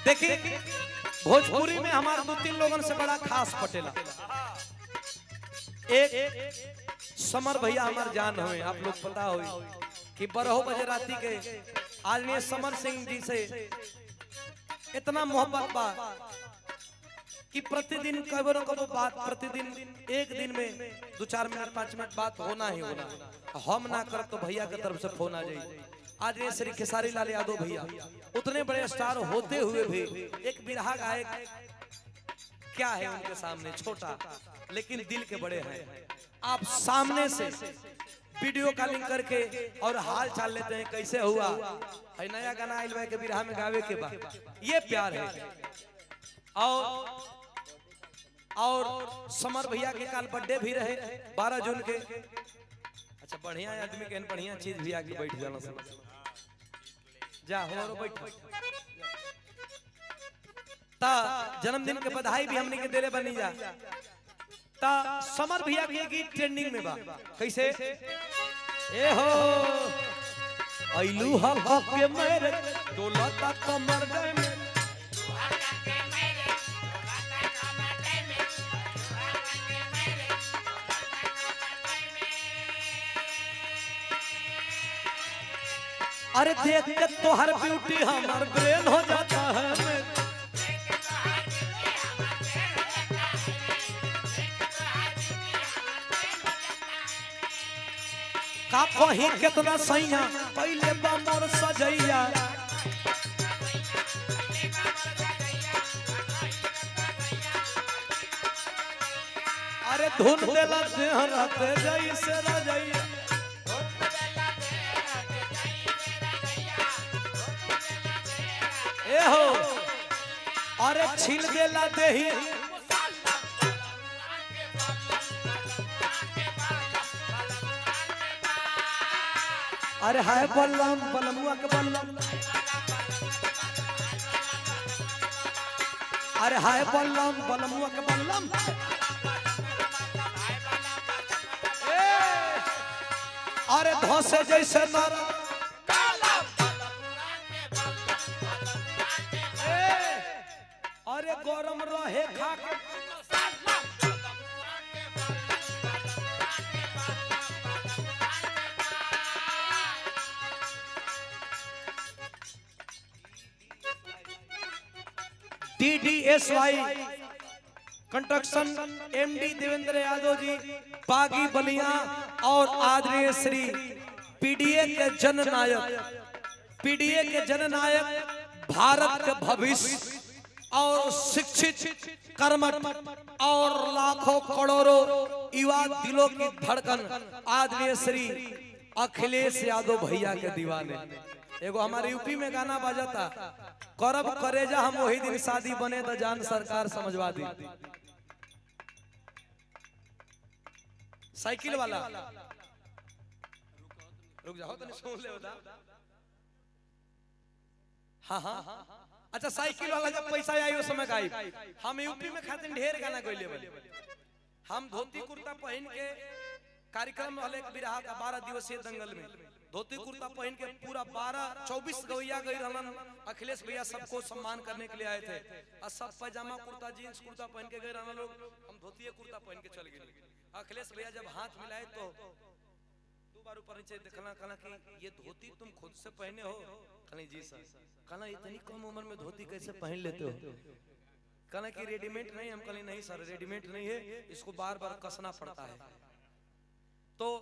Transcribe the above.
देखिए भोजपुरी में हमारे 2-3 लोगों से बड़ा खास पटेला। एक समर भैया हमार जान हुए, आप लोग पता हो कि 12 बजे राती के आदरणीय समर सिंह जी से इतना मोहब्बत बा कि प्रतिदिन कबो न कबो बात, प्रतिदिन एक दिन में 2-4 मिनट 5 मिनट बात होना ही होना। हम ना कर तो भैया की तरफ से फोन आ जाए। आज ये श्री खेसारी लाल यादव भैया उतने बड़े स्टार होते हुए भी एक बिरहा गायक क्या है उनके सामने, छोटा लेकिन दिल के बड़े हैं। आप सामने से वीडियो कॉलिंग करके और हाल चाल लेते हैं, कैसे हुआ है, नया गाना आइल के बिरहा में गावे के बाद, ये प्यार है। और समर भैया के काल बर्थडे भी रहे 12 जून के। अच्छा बढ़िया आदमी के बढ़िया चीज भी आके बैठ जाना जा हो बैठ ता जन्मदिन के बधाई भी हमने के देले बनी जा। ता समर भैया के गीत ट्रेंडिंग में बा, कैसे ए हो आइलू हक के मेरे दौलत कमर में अरे देख के तो हर ब्यूटी हमार ब्रेन हो जाता है। का कहीं कितना सैया पहले बमर सजैया, अरे धुन देला देहराते जैसे रजैया, ए हो अरे छील देला देही, अरे हाय बल्लम बलमुआ के बल्लम, अरे हाय बल्लम बलमुआ के बल्लम, अरे धोसे जैसे नर, अरे गरम रहे खा के, DDSY construction MD Devendra Yadav ji बागी बलिया और आदरणीय श्री PDA के जननायक, PDA के जननायक, भारत के भविष्य और शिक्षित कर्मठ और लाखों करोड़ों युवा दिलों की धड़कन आदरणीय श्री अखिलेश यादव भैया के दीवाने। एगो हमारे यूपी में गाना बजाता, करब करेजा हम वही दिन शादी बने तो जान सरकार समझवा दी। साइकिल वाला रुक जाओ तो सुन ले बता। हाँ हाँ अच्छा साइकिल वाला जब पैसा आई उस समय गाई। हम यूपी में खातिर ढेर गाना गइले बने। हम धोती कुर्ता पहन के कार्यक्रम वाले बिरहा का 12 दिवसीय दंगल में धोती कुर्ता पहन के पूरा 12-24 गवैया गई रहलन। अखिलेश भैया सबको सम्मान करने के लिए आए थे और सब पैजामा कुर्ता जींस कुर्ता पहन के गए रहना लोग, हम धोती कुर्ता पहन के चल गए। अखिलेश भैया जब हाथ मिलाए तो 2 बार ऊपर नीचे देखना, कहना कि ये धोती तुम खुद से पहने हो? कहना जी सर। कहना इतनी कम उम्र में धोती कैसे पहन लेते हो? कहना कि रेडीमेड नहीं। हम कहले नहीं सर रेडीमेड नहीं है, इसको बार बार कसना पड़ता है।